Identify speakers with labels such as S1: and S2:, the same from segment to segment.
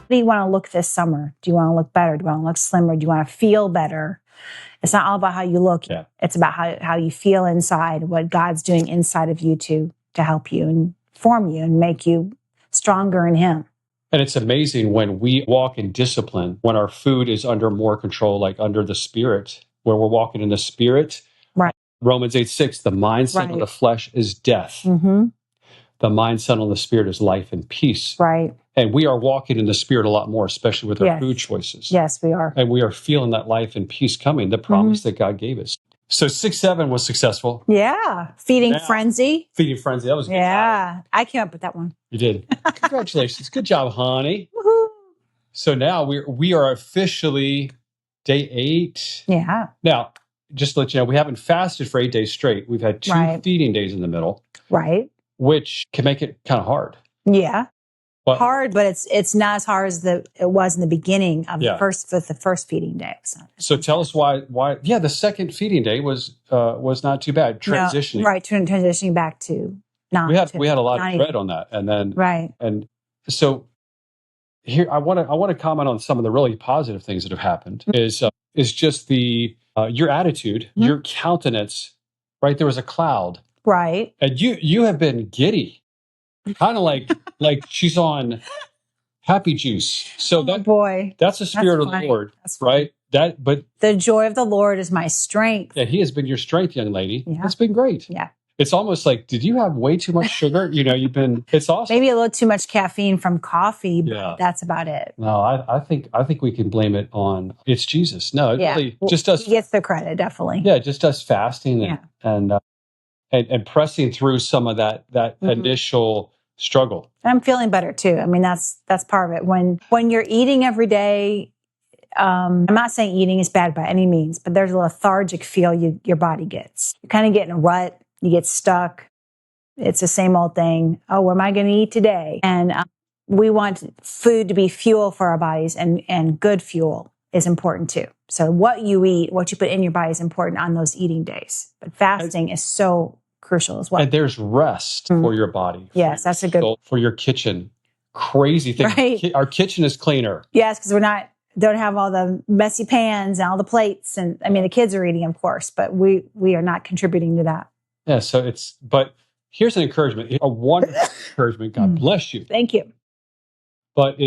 S1: do you want to look this summer? Do you want to look better? Do you want to look slimmer? Do you want to feel better? It's not all about how you look.
S2: Yeah.
S1: It's about how you feel inside, what God's doing inside of you to help you and form you and make you stronger in Him.
S2: And it's amazing when we walk in discipline, when our food is under more control, like under the Spirit, where we're walking in the Spirit.
S1: Right.
S2: Romans 8:6, the mindset of the flesh is death.
S1: Mm-hmm.
S2: The mindset of the Spirit is life and peace.
S1: Right.
S2: And we are walking in the Spirit a lot more, especially with our food choices.
S1: Yes, we are.
S2: And we are feeling that life and peace coming, the promise that God gave us. So 6-7 was successful.
S1: Yeah. Feeding Frenzy.
S2: Feeding Frenzy. That was good.
S1: Yeah. I came up with that one.
S2: You did. Congratulations. Good job, honey.
S1: Woohoo.
S2: So now we are officially day 8.
S1: Yeah.
S2: Now, just to let you know, we haven't fasted for 8 days straight. We've had 2 feeding days in the middle.
S1: Right.
S2: Which can make it kind of hard.
S1: Yeah.
S2: But,
S1: hard, but it's not as hard as it was in the beginning of the first feeding day.
S2: So tell us why the second feeding day was not too bad. Transitioning.
S1: No, right, transitioning back to not.
S2: We had a lot of bread on that. And then and so here I want to comment on some of the really positive things that have happened is just the your attitude, your countenance, right? There was a cloud.
S1: Right.
S2: And you have been giddy. Kind of like she's on happy juice. So that's the Spirit of the Lord, right? But
S1: the joy of the Lord is my strength.
S2: Yeah, He has been your strength, young lady.
S1: Yeah.
S2: It's been great.
S1: Yeah.
S2: It's almost like, did you have way too much sugar? It's awesome.
S1: Maybe a little too much caffeine from coffee, but that's about it.
S2: No, I think we can blame it on it's Jesus. No, it really just us.
S1: He gets the credit, definitely.
S2: Yeah, just us fasting and pressing through some of that initial struggle.
S1: And I'm feeling better too. I mean, that's part of it. When you're eating every day, I'm not saying eating is bad by any means, but there's a lethargic feel your body gets. You kind of get in a rut. You get stuck. It's the same old thing. Oh, what am I going to eat today? And we want food to be fuel for our bodies, and good fuel is important too. So what you eat, what you put in your body is important on those eating days. But fasting is so crucial as well.
S2: And there's rest for your body.
S1: Yes, that's a good
S2: for your kitchen. Crazy thing.
S1: Right.
S2: Our kitchen is cleaner.
S1: Yes, because don't have all the messy pans and all the plates. And I mean, the kids are eating, of course, but we are not contributing to that.
S2: Yeah. So but here's an encouragement, a wonderful encouragement. God bless you.
S1: Thank you.
S2: But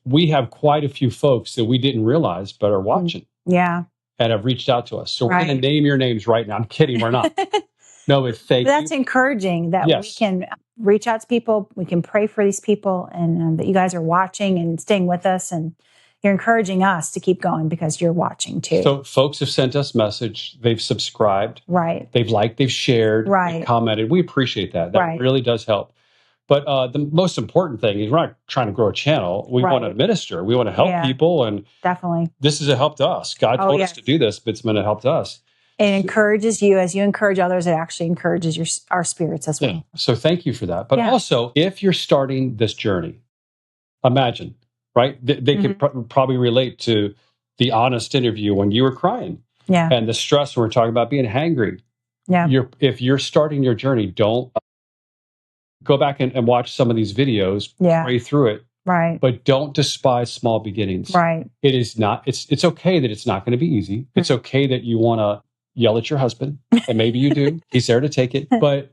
S2: we have quite a few folks that we didn't realize, but are watching.
S1: Yeah.
S2: And have reached out to us. So we're going to name your names right now. I'm kidding. We're not. No, but that's
S1: encouraging that we can reach out to people. We can pray for these people, and that you guys are watching and staying with us, and you're encouraging us to keep going because you're watching too.
S2: So folks have sent us message. They've subscribed.
S1: Right.
S2: They've liked. They've shared.
S1: Right.
S2: They've commented. We appreciate that. That really does help. But the most important thing is we're not trying to grow a channel. We want to minister. We want to help people, and
S1: definitely
S2: this is a help to us. God told us to do this, but it's been a help to us.
S1: It encourages you as you encourage others. It actually encourages our spirits as well.
S2: Yeah. So thank you for that. But also, if you're starting this journey, imagine, right? They can probably relate to the honest interview when you were crying.
S1: Yeah.
S2: And the stress when we're talking about being hangry.
S1: Yeah.
S2: If you're starting your journey, don't go back and watch some of these videos.
S1: Yeah.
S2: Pray through it.
S1: Right.
S2: But don't despise small beginnings.
S1: Right.
S2: It is not. It's okay that it's not going to be easy. It's okay that you want to yell at your husband, and maybe you do. He's there to take it, but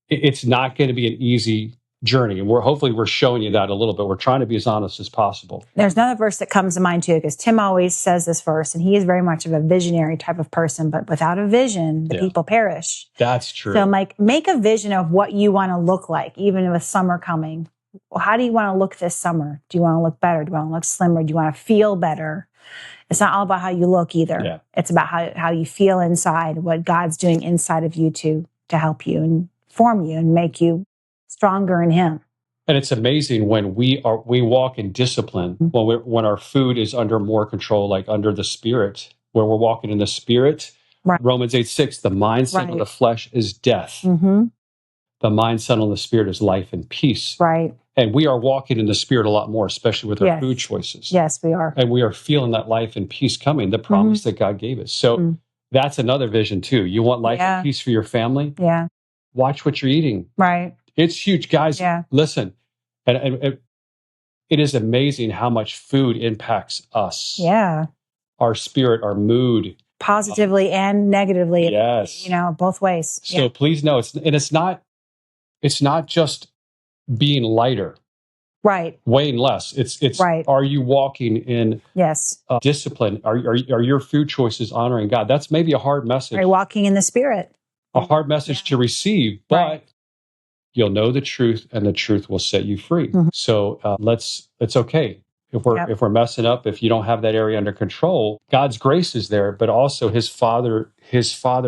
S2: it's not going to be an easy journey. And hopefully we're showing you that a little bit. We're trying to be as honest as possible.
S1: There's another verse that comes to mind too, because Tim always says this verse, and he is very much of a visionary type of person, but without a vision, the people perish.
S2: That's true.
S1: So make a vision of what you want to look like, even with summer coming. Well, how do you want to look this summer? Do you want to look better? Do you want to look slimmer? Do you want to feel better? It's not all about how you look either.
S2: Yeah.
S1: It's about how you feel inside, what God's doing inside of you to help you and form you and make you stronger in Him.
S2: And it's amazing when we walk in discipline, when our food is under more control, like under the Spirit, where we're walking in the Spirit.
S1: Right.
S2: Romans 8:6, the mindset of the flesh is death.
S1: Mm-hmm.
S2: The mindset of the Spirit is life and peace.
S1: Right.
S2: And we are walking in the Spirit a lot more, especially with our food choices.
S1: Yes, we are.
S2: And we are feeling that life and peace coming, the promise that God gave us. So that's another vision too. You want life and peace for your family?
S1: Yeah.
S2: Watch what you're eating.
S1: Right.
S2: It's huge. Guys, listen. And it is amazing how much food impacts us.
S1: Yeah.
S2: Our spirit, our mood.
S1: Positively and negatively.
S2: Yes.
S1: You know, both ways.
S2: So please know, it's not just being lighter,
S1: Right.
S2: weighing less. It's
S1: Right.
S2: Are you walking in
S1: Yes.
S2: discipline? Are your food choices honoring God? That's maybe a hard message.
S1: Are you walking in the Spirit?
S2: A hard message to receive, but
S1: Right.
S2: you'll know the truth, and the truth will set you free.
S1: Mhm.
S2: So it's okay if we're messing up. If you don't have that area under control, God's grace is there, but also His father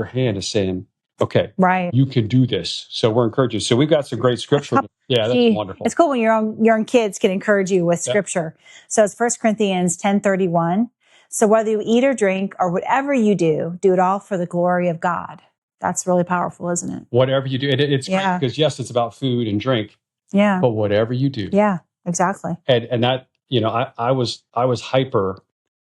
S2: hand is saying, "Okay,
S1: Right.
S2: you can do this." So we're encouraging. So we've got some great scripture. Yeah, that's wonderful.
S1: It's cool when your own kids can encourage you with scripture. So it's 1 Corinthians 10:31. So whether you eat or drink or whatever you do it all for the glory of God. That's really powerful, isn't it?
S2: Whatever you do, it's great because yes, it's about food and drink.
S1: Yeah.
S2: But whatever you do.
S1: Yeah, exactly.
S2: And that, I was hyper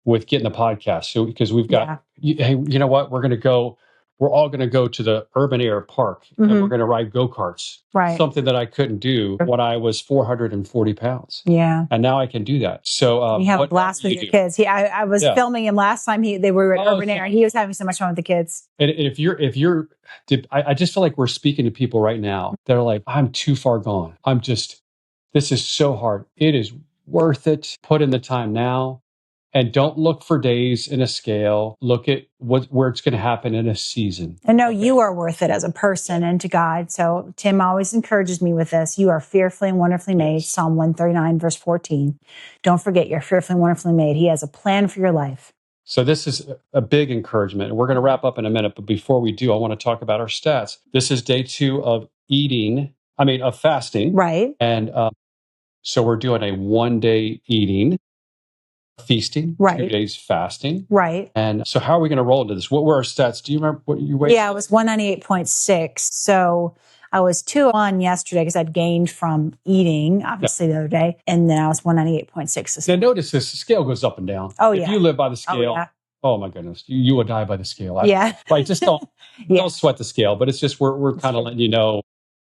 S2: with getting the podcast. So because we've got, hey, you know what? We're all going to go to the urban air park and we're going to ride go-karts.
S1: Right.
S2: Something that I couldn't do when I was 440 pounds.
S1: Yeah.
S2: And now I can do that. So
S1: you have a blast with your kids. I was filming him last time they were at urban air. He was having so much fun with the kids.
S2: And I just feel like we're speaking to people right now that are like, I'm too far gone. This is so hard. It is worth it. Put in the time now. And don't look for days in a scale. Look at where it's going to happen in a season.
S1: And know you are worth it as a person and to God. So Tim always encourages me with this. You are fearfully and wonderfully made. Psalm 139, verse 14. Don't forget, you're fearfully and wonderfully made. He has a plan for your life.
S2: So this is a big encouragement. We're going to wrap up in a minute. But before we do, I want to talk about our stats. This is day 2 of fasting.
S1: Right.
S2: And so we're doing a 1-day eating. Feasting,
S1: right.
S2: 2 days fasting.
S1: Right.
S2: And so how are we going to roll into this? What were our stats? Do you remember what you weighed?
S1: Yeah, it was 198.6. So I was 2 yesterday because I'd gained from eating, obviously, the other day. And then I was 198.6.
S2: Now notice this, the scale goes up and down.
S1: Oh,
S2: if you live by the scale, oh my goodness, you will die by the scale. Right, just don't sweat the scale. But it's just we're kind of letting you know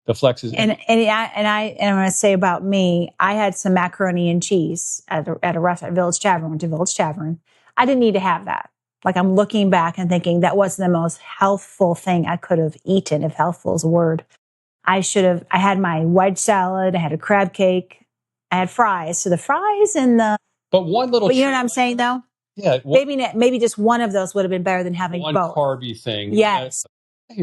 S2: the flexes.
S1: And I'm going to say about me, I had some macaroni and cheese at a restaurant, Village Tavern. Went to Village Tavern. I didn't need to have that. Like, I'm looking back and thinking that wasn't the most healthful thing I could have eaten, if healthful is a word. I had my wedge salad, I had a crab cake, I had fries. So the fries and
S2: But you know
S1: what I'm saying though?
S2: Yeah.
S1: Maybe just one of those would have been better than having
S2: one
S1: both.
S2: Carby thing.
S1: Yes.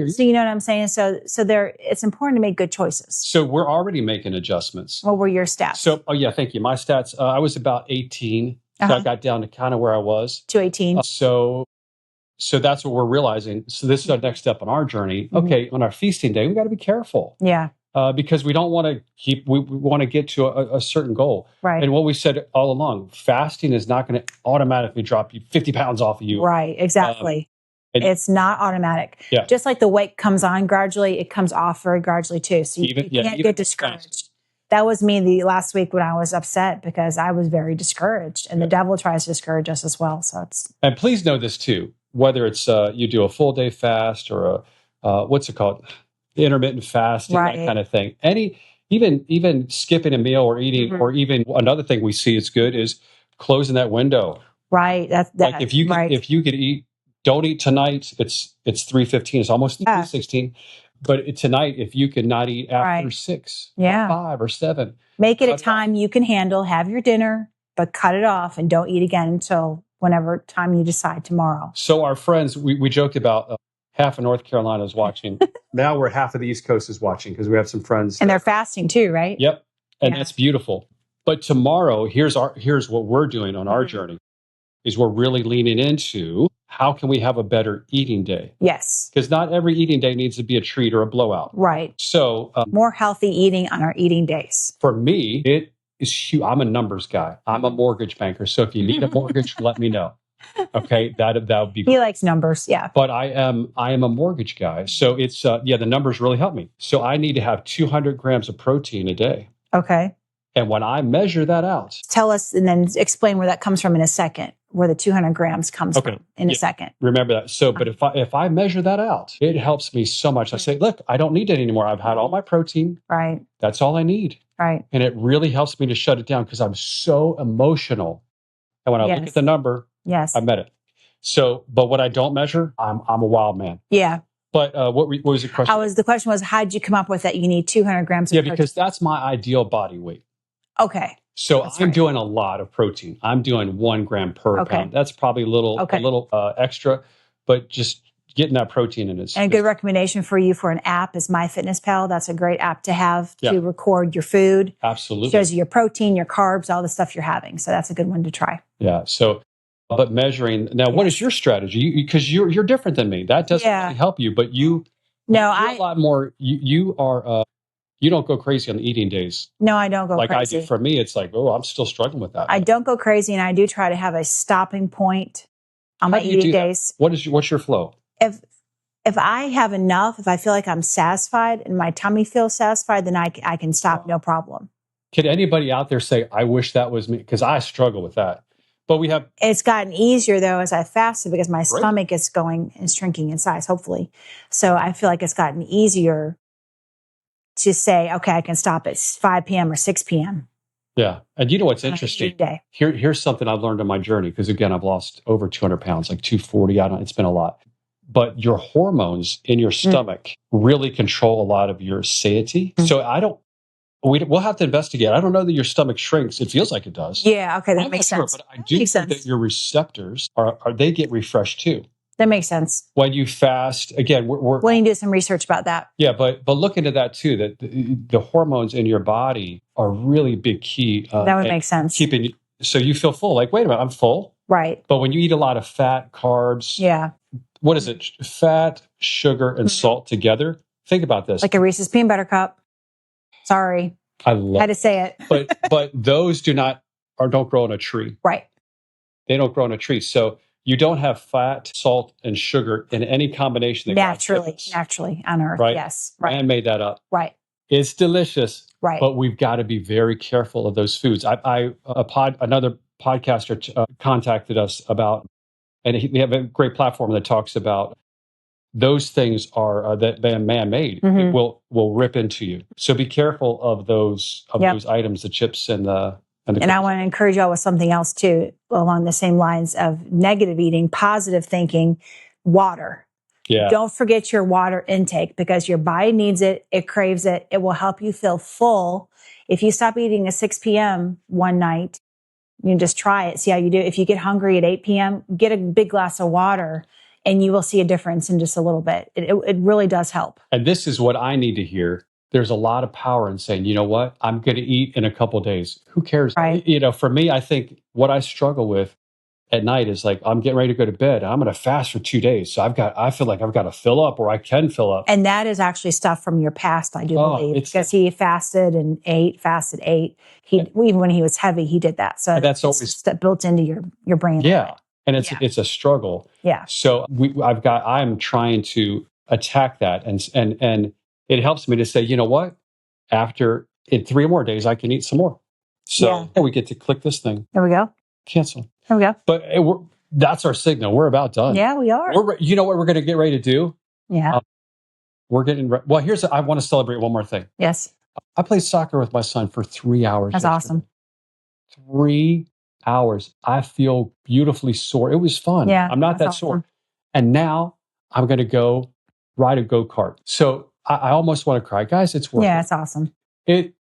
S1: So you know what I'm saying? So it's important to make good choices.
S2: So we're already making adjustments.
S1: What were your stats?
S2: So, thank you. My stats, I was about 18. So I got down to kind of where I was.
S1: 218.
S2: So that's what we're realizing. So this is our next step on our journey. Mm-hmm. Okay, on our feasting day, we got to be careful.
S1: Yeah.
S2: Because we don't want to we want to get to a certain goal.
S1: Right.
S2: And what we said all along, fasting is not going to automatically drop you 50 pounds off of you.
S1: Right, exactly. It's not automatic. Yeah. Just like the weight comes on gradually, it comes off very gradually too. So you can't get discouraged. That was me the last week when I was upset because I was very discouraged. And the devil tries to discourage us as well. So
S2: and please know this too, whether it's you do a full day fast or what's it called? Intermittent fasting, that kind of thing. Even skipping a meal or eating, or even another thing we see it's good is closing that window.
S1: Right. That's
S2: like if you could eat. Don't eat tonight. It's 3:15. It's almost 3:16. But tonight, if you could not eat after 6, or 5 or 7,
S1: make it a time you can handle. Have your dinner, but cut it off and don't eat again until whenever time you decide tomorrow.
S2: So our friends, we joked about half of North Carolina is watching. Now we're half of the East Coast is watching because we have some friends,
S1: and they're fasting too, right?
S2: Yep, and that's beautiful. But tomorrow, here's what we're doing on our journey. Is we're really leaning into how can we have a better eating day?
S1: Yes.
S2: Because not every eating day needs to be a treat or a blowout.
S1: Right.
S2: So
S1: more healthy eating on our eating days.
S2: For me, it is huge. I'm a numbers guy. I'm a mortgage banker. So if you need a mortgage, let me know. Okay, that would be great.
S1: He likes numbers, yeah.
S2: But I am a mortgage guy. So it's the numbers really help me. So I need to have 200 grams of protein a day.
S1: Okay.
S2: And when I measure that out.
S1: Tell us and then explain where that comes from in a second. where the 200 grams comes from in a second.
S2: Remember that. So, but if I measure that out, it helps me so much. I say, look, I don't need it anymore. I've had all my protein.
S1: Right.
S2: That's all I need.
S1: Right.
S2: And it really helps me to shut it down because I'm so emotional. And when I look at the number, I met it. So, but what I don't measure, I'm a wild man.
S1: Yeah.
S2: But what was the question?
S1: The question was, how did you come up with that you need 200 grams of protein?
S2: Because that's my ideal body weight.
S1: Okay.
S2: So I'm doing a lot of protein. I'm doing 1 gram per pound. That's probably a little extra, but just getting that protein in it.
S1: And a good recommendation for you for an app is MyFitnessPal. That's a great app to have to record your food.
S2: Absolutely.
S1: Shows you your protein, your carbs, all the stuff you're having. So that's a good one to try.
S2: Yeah. So, but measuring now, what is your strategy? Because you're different than me. That doesn't really help you, but you're a lot more. You are. You don't go crazy on the eating days.
S1: No, I don't go
S2: crazy. Like I do. For me, it's like, I'm still struggling with that.
S1: I don't go crazy, and I do try to have a stopping point on my eating days.
S2: What's your flow?
S1: If I have enough, if I feel like I'm satisfied and my tummy feels satisfied, then I can stop, no problem.
S2: Can anybody out there say, I wish that was me? Because I struggle with that. But
S1: it's gotten easier though as I fasted because my stomach is shrinking in size, hopefully. So I feel like it's gotten easier to say, okay, I can stop at 5 p.m. or 6 p.m.
S2: Yeah. And you know what's interesting? Here's something I've learned on my journey, because again, I've lost over 200 pounds, like 240. It's been a lot. But your hormones in your stomach really control a lot of your satiety. So we'll have to investigate. I don't know that your stomach shrinks. It feels like it does.
S1: Yeah. Okay. That makes sense.
S2: But I do think that your receptors they get refreshed too.
S1: That makes sense.
S2: When you fast, again, we're
S1: need to do some research about that.
S2: Yeah, but look into that too. That the hormones in your body are really big key.
S1: That would make sense.
S2: So you feel full. Like, wait a minute, I'm full.
S1: Right.
S2: But when you eat a lot of fat, carbs, what is it? Fat, sugar, and salt together. Think about this.
S1: Like a Reese's peanut butter cup. Sorry,
S2: I had
S1: to say it.
S2: but those don't grow on a tree.
S1: Right.
S2: They don't grow on a tree. So you don't have fat, salt, and sugar in any combination.
S1: Naturally on Earth.
S2: Right?
S1: Yes. Right.
S2: Man made that up.
S1: Right.
S2: It's delicious.
S1: Right.
S2: But we've got to be very careful of those foods. Another podcaster contacted us about, and they have a great platform that talks about those things are that they're man-made. It will rip into you. So be careful of those items, the chips and the. And
S1: I want to encourage y'all with something else too, along the same lines of negative eating, positive thinking, water.
S2: Yeah.
S1: Don't forget your water intake because your body needs it. It craves it. It will help you feel full. If you stop eating at 6 p.m. one night, you just try it. See how you do. If you get hungry at 8 p.m., get a big glass of water and you will see a difference in just a little bit. It really does help.
S2: And this is what I need to hear. There's a lot of power in saying, you know what, I'm going to eat in a couple of days. Who cares?
S1: Right.
S2: For me, I think what I struggle with at night is like, I'm getting ready to go to bed. I'm going to fast for 2 days. So I feel like I've got to fill up, or I can fill up.
S1: And that is actually stuff from your past, I do believe, because he fasted and ate. Even when he was heavy, he did that. So
S2: that's always
S1: built into your brain.
S2: Yeah. And it's a struggle.
S1: Yeah.
S2: So I'm trying to attack that. And it helps me to say, you know what, in 3 more days, I can eat some more. So we get to click this thing.
S1: There we go.
S2: Cancel.
S1: There we go.
S2: But that's our signal. We're about done.
S1: Yeah, we are.
S2: You know what we're going to get ready to do?
S1: Yeah.
S2: We're getting I want to celebrate one more thing.
S1: Yes.
S2: I played soccer with my son for 3 hours.
S1: That's awesome.
S2: 3 hours. I feel beautifully sore. It was fun.
S1: Yeah,
S2: I'm not that sore. And now I'm going to go ride a go-kart. So I almost want to cry. Guys, it's worth it.
S1: Yeah, it's awesome.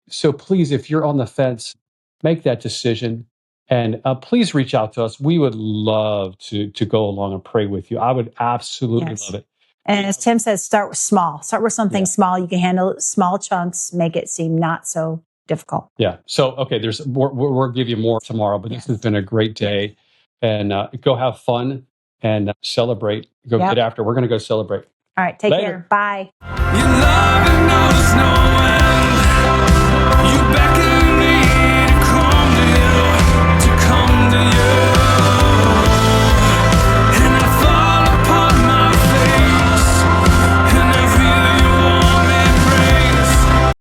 S2: So please, if you're on the fence, make that decision. And please reach out to us. We would love to go along and pray with you. I would absolutely love it.
S1: And as Tim says, start with small. Start with something small. You can handle small chunks, make it seem not so difficult.
S2: Yeah. So, okay, we'll give you more tomorrow, but this has been a great day. And go have fun and celebrate. Get after. We're going to go celebrate.
S1: All right. Take care. Bye.
S3: Your love knows no